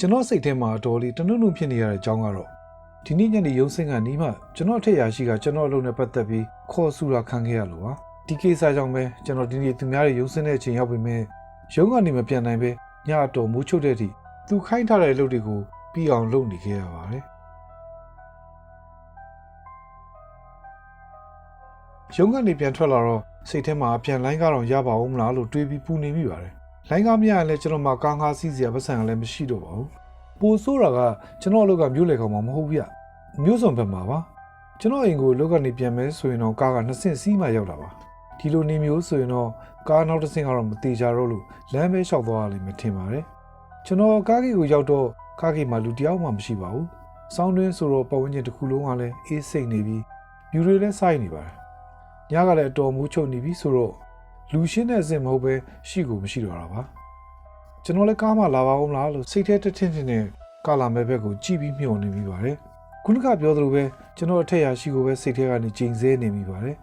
ကျွန်တော်စိတ်ထဲမှာတော်လေးတနုံနုဖြစ်နေရတဲ့အကြောင်းကတော့ဒီနေ့ညနေရုံးစင်းကနီးမှကျွန်တော်ထက်ရရှိကကျွန်တော်အလုပ်နဲ့ပတ်သက်ပြီးခေါ်ဆူတာခံခဲ့ရလို့ပါဒီကိစ္စကြောင့်ပဲကျွန်တော်ဒီနေ့သူများရဲ့ရုံးစင်းတဲ့အချိန်ရောက်ပြီမဲ့ရုံးကနေမပြန်နိုင်ပဲညအတော်မိုးချုပ်တဲ့အထိသူခိုင်းထားတဲ့အလုပ်တွေကိုပြီးအောင်လုပ်နေခဲ့ရပါတယ်ရုံးကနေပြန်ထွက်လာတော့စိတ်ထဲမှာပြန်လိုင်းကားတော့ရပါဦးမလားလို့တွေးပြီးပူနေမိပါတယ်လိုင်းကားမရရင်လည်းကျွန်တော်မှကားငါးစီးစရာပတ်စံကလည်းမရှိတော့ပါဘူးပိုဆိုးတာကကျွန်တော်အလုပ်ကမြို့လေကောင်မှမဟုတ်ဘူးဗျမြို့စုံဘက်မှာပါကျွန်တော်အိမ်ကိုလောကနေပြန်မဲဆိုရင်တော့ကားက2ဆင့်စီးမှရောက်တာပါဒီလိုနေမျိုးဆိုရင်တော့ကားနောက်တစ်ဆင့်ကတော့မသေးကြတော့လို့လမ်းပဲလျှောက်သွားရလိမ့်မယ်ထင်ပါတယ်ကျွန်တော်ကားကြီးကိုရောက်တော့ကားကြီးမှာလူတယောက်မှမရှိပါဘူးစောင်းတွင်းဆိုတော့ပတ်ဝန်းကျင်တစ်ခုလုံးကလည်းအေးစိတ်နေပြီးမြူတွေလည်းစိုက်နေပါတယ်ညကလည်းအတော်မိုးချုပ်နေပြီဆိုတော့လူရှင်းတဲ့အစင်မဟုတ်ပဲရှိကိုမရှိတော့တာပါကျွန်တော်လည်းကားမှလာပါဦးမလားလို့စိတ်ထဲတထင်းထင်းနဲ့ကာလာမဲဘက်ကိုကြည့်ပြီးမျှော်နေမိပါတယ်ခုနကပြောသလိုပဲကျွန်တော်အထက်ရရှိကိုပဲစိတ်ထဲကနေချိန်ဆနေမိပါတယ်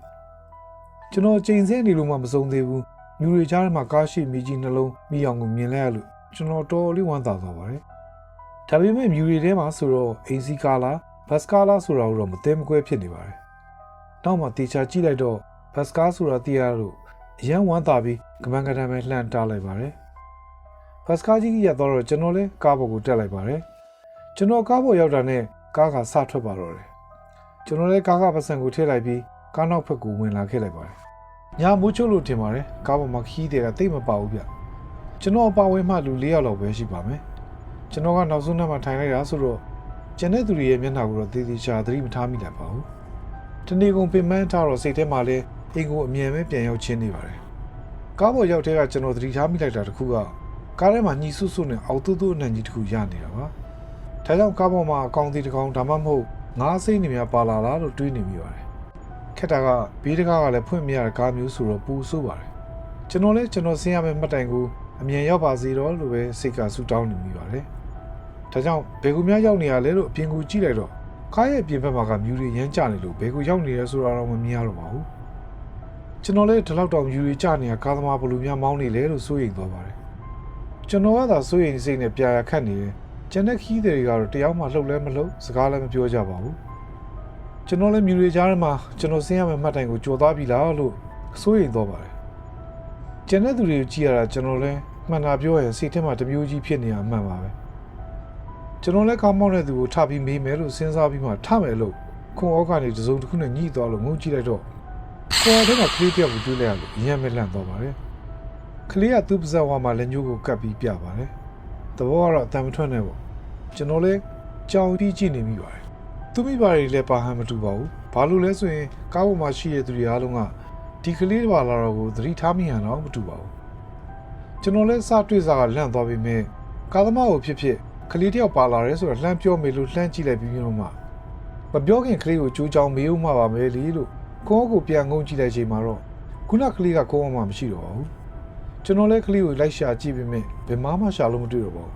ကျွန်တော်ချိန်ဆနေလို့မှမစုံသေးဘူးမြူတွေကြားထဲမှာကားရှိမိကြီးနှလုံးမိအောင်ကိုမြင်လိုက်ရလို့ကျွန်တော်တော်လေးဝမ်းသာသွားပါတယ်ဒါပေမဲ့မြူတွေထဲမှာဆိုတော့အိမ်စီကားလားဘတ်စကားလားဆိုတာတော့မသိမကွဲဖြစ်နေပါတယ်နောက်မှတေချာကြည့်လိုက်တော့ဘတ်စကားဆိုတာသိရလို့အရန်ဝမ်းသာပြီးကမန်းကတမ်းပဲလှမ်းတားလိုက်ပါတယ်ဘတ်စကားကြီးရတော့ကျွန်တော်လည်းကားပေါ်ကိုတက်လိုက်ပါတယ်ကျွန်တော်ကားပေါ်ရောက်တာနဲ့ကားကစထွက်ပါတော့တယ်ကျွန်တော်လည်းကားကပတ်စံကိုထည့်လိုက်ပြီးကားနောက်ဘက်ကိုဝင်လာခဲ့လိုက်ပါတယ်ညမိုးချုပ်လို့ထင်ပါတယ်ကားပေါ်မှာခီးတွေကတိတ်မပါဘူးဗျကျွန်တော်အပါဝင်မှလူ4ယောက်လောက်ပဲရှိပါမယ်ကျွန်တော်ကနောက်ဆုံးနှစ်မှာထိုင်လိုက်တာဆိုတော့ကျန်တဲ့သူတွေရဲ့မျက်နှာကိုတော့သေသေးချာသတိမထားမိလိုက်ပါဘူးတနေ့ကုန်ပင်ပန်းထားတော့စိတ်ထဲမှာလည်းအိမ်ကိုအမြန်ပဲပြန်ရောက်ချင်းနေပါတယ်ကားပေါ်ရောက်တဲ့ကကျွန်တော်သတိထားမိလိုက်တာတခုကကားထဲမှာညီဆုဆုနဲ့အောက်တူတူအနှံ့ကြီးတခုရနေတာပါဒါကြောင့်ကားပေါ်မှာအကောင်တီတစ်ကောင်ဒါမှမဟုတ်ငါးစိမ့်နေများပါလာလားလို့တွေးနေမိပါတယ်ခက်တာကဘေးတကားကလည်းဖွင့်မရတဲ့ကားမျိုးဆိုတော့ပူဆိုးပါတယ်ကျွန်တော်လည်းကျွန်တော်ဆင်းရမယ့်မှတ်တိုင်ကိုအမြန်ရောက်ပါစေတော့လို့ပဲစိတ်ကဆူတောင်းနေမိပါတယ်ဒါကြောင့်ဘယ်ကူများရောက်နေရလဲလို့အပြင်ကိုကြည့်လိုက်တော့ကားရဲ့ပြင်ဘက်မှာကမြူတွေရမ်းကျနေလို့ဘယ်ကူရောက်နေလဲဆိုတာတော့မမြင်ရတော့ပါဘူးကျွန်တော်လည်းဒီလောက်တောင်မြူတွေကျနေတာကားသမားဘလူများမောင်းနေလဲလို့စိုးရိမ်သွားပါတယ်ကျွန်တော်ကသာစိုးရိမ်စိတ်နဲ့ပြာရခတ်နေတယ်ကျန်တဲ့ခီးတွေကတော့တယောက်မှလှုပ်လဲမလှုပ်စကားလည်းမပြောကြပါဘူးကျွန်တော်လည်းမြူတွေကြားထဲမှာကျွန်တော်ဆင်းရမယ့်မှတ်တိုင်ကိုကြော်သွားပြီလားလို့စိုးရိမ်သွားပါတယ်ကျန်တဲ့သူတွေကိုကြည့်ရတာကျွန်တော်လည်းမှန်တာပြောရင်စိတ်ထဲမှာတမျိုးကြီးဖြစ်နေတာမှန်ပါပဲကျွန်တော်လည်းကောင်းမောင်းတဲ့သူကိုထပြီးမေးမယ်လို့စဉ်းစားပြီးမှထမယ်လို့ခွန်ဩကနေတစုံတစ်ခုနဲ့ညှိသွားလို့ငုံကြည့်လိုက်တော့ကိုယ်ထဲမှာကလေးတစ်ယောက်ကိုတွေ့လိုက်ရလို့အရင်ပဲလန့်သွားပါတယ်ကလေးကသူ့ပါးစပ်ဝါမှာလက်ညှိုးကိုကပ်ပြီးပြပါတယ်သဘောကတော့အတန်မထွက်နဲ့ပေါ့ကျွန်တော်လည်းကြောင်ပြီးကြည့်နေမိပါတယ်သူမိဘတွေလည်းပါဟန်မတူပါဘူးဘာလို့လဲဆိုရင်ကားပေါ်မှာရှိတဲ့သူတွေအားလုံးကဒီကလေးပါလာတော့ကိုသတိထားမိဟန်တော့မတူပါဘူးကျွန်တော်လည်းစတွေ့စားကလန့်သွားပြီးမြဲကားသမားကိုဖြစ်ဖြစ်ကလေးတယောက်ပါလာတယ်ဆိုတော့လှမ်းပြောမေလို့လှမ်းကြည့်လိုက်ပြီးတော့မှမပြောခင်ကလေးကိုကြိုးကြောင်မေးဦးမှာပါမယ်လေလို့ကိုယ့်ကိုပြန်ငုံကြည့်လိုက်ချိန်မှာတော့ခုနကလေးကကိုယ်မှမရှိတော့ပါဘူးကျွန်တော်လည်းကလေးကိုလိုက်ရှာကြည့်ပြီးမြဲဘယ်မှရှာလို့မတွေ့တော့ပါဘူ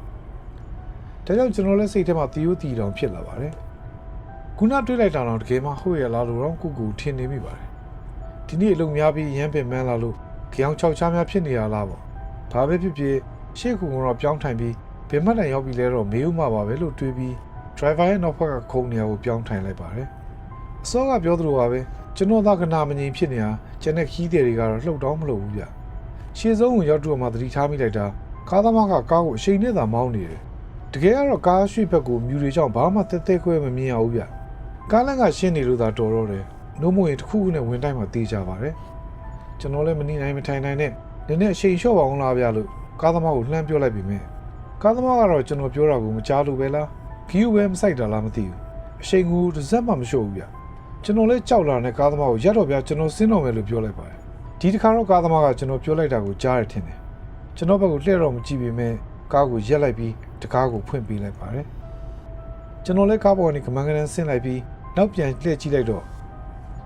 းဒါကြောင့်ကျွန်တော်လည်းစိတ်ထဲမှာတီးရိုးတီတောင်ဖြစ်လာပါတယ်ခုနတွေ့လိုက်တာတော့တကယ်မှဟုတ်ရလားလို့တော့ကိုထင်နေမိပါတယ်ဒီနေ့အလုပ်များပြီးရမ်းပင်မန်းလာလို့ကြောင်6ချားများဖြစ်နေရလားပေါ့ဘာပဲဖြစ်ဖြစ်ရှေ့ကတော့ပြောင်းထိုင်ပြီးဘယ်မှတိုင်ရောက်ပြီလဲတော့မေးဦးမှာပါပဲလို့တွေးပြီး driver ရဲ့နောက်ဘက်ကခုံနေရာကိုပြောင်းထိုင်လိုက်ပါတယ်အစောကပြောသလိုပါပဲကျွန်တော်သာကနာမငြိမ်ဖြစ်နေတာကျန်တဲ့ခီးတွေကတော့လှုပ်တော့မလှုပ်ဘူးဗျရှေ့ဆုံးကိုရောက်တော့မှသတိထားမိလိုက်တာကားသမားကကားကိုအချိန်နဲ့သာမောင်းနေတယ်တကယ်ကတော့ကားရွှေ့ဘက်ကိုမြူတွေကြောင့်ဘာမှတဲတဲခွဲမမြင်ရဘူးဗျကားလမ်းကရှင်းနေလို့သာတော်တော့တယ်နှုံးမဝင်တစ်ခုခုနဲ့ဝင်တိုင်းမှာတေးကြပါတယ်ကျွန်တော်လည်းမနေနိုင်မထိုင်နိုင်နဲ့နည်းနည်းအချိန်လျှော့ပါအောင်လားဗျလို့ကားသမားကိုလှမ်းပြောလိုက်ပြီမြဲကားသမားကတော့ကျွန်တော်ပြောတာကိုမကြားလို့ပဲလားဂီယူပဲမဆိုင်တာလားမသိဘူးအချိန်ကိုတစ်စက်မှမလျှော့ဘူးဗျကျွန်တော်လည်းကြောက်လာတဲ့ကားသမားကိုရက်တော့ဗျကျွန်တော်ဆင်းတော့မယ်လို့ပြောလိုက်ပါတယ်ဒီတစ်ခါတော့ကားသမားကကျွန်တော်ပြောလိုက်တာကိုကြားရထင်တယ်ကျွန်တော်ဘက်ကိုလှည့်တော့မကြည့်ပေမဲ့ကားကိုရက်လိုက်ပြီးတကားကိုဖွင့်ပေးလိုက်ပါတယ်ကျွန်တော်လည်းကားပေါ်ကနေကမန်းကနန်းဆင်းလိုက်ပြီးနောက်ပြန်လှည့်ကြည့်လိုက်တော့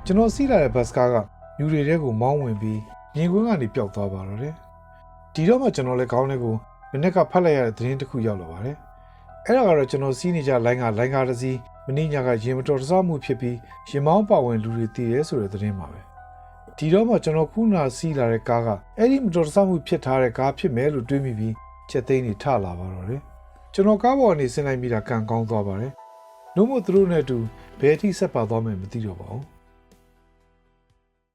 ကျွန်တော်စီးလာတဲ့ဘတ်စကားကမြူတွေထဲကိုမောင်းဝင်ပြီးမြင်ကွင်းကနေပျောက်သွားပါတော့တယ်ဒီတော့မှကျွန်တော်လည်းခေါင်းထဲကိုမနေ့ကဖတ်လိုက်ရတဲ့သတင်းတစ်ခုရောက်လာပါတယ်အဲ့ဒါကတော့ကျွန်တော်စီးနေကြလိုင်းကားတစ်စီးမင်းညကရင်မတော်တဆမှုဖြစ်ပြီးရင်မောင်းပါဝင်လူတွေတည်ရဲဆိုတဲ့သတင်းပါပဲဒီတော့မှကျွန်တော်ခုနစီးလာတဲ့ကားကအဲ့ဒီမတော်တဆမှုဖြစ်ထားတဲ့ကားဖြစ်မယ်လို့တွေးမိပြီးချက်သိမ်းနေထလာပါတော့တယ် ကျွန်တော်ကားပေါ်ကနေဆင်းလိုက်မိတာကံကောင်းသွားပါတယ်။နှုတ်မို့သူတို့နဲ့အတူဘယ်အထိဆက်ပါသွားမယ်မသိတော့ပါဘူး။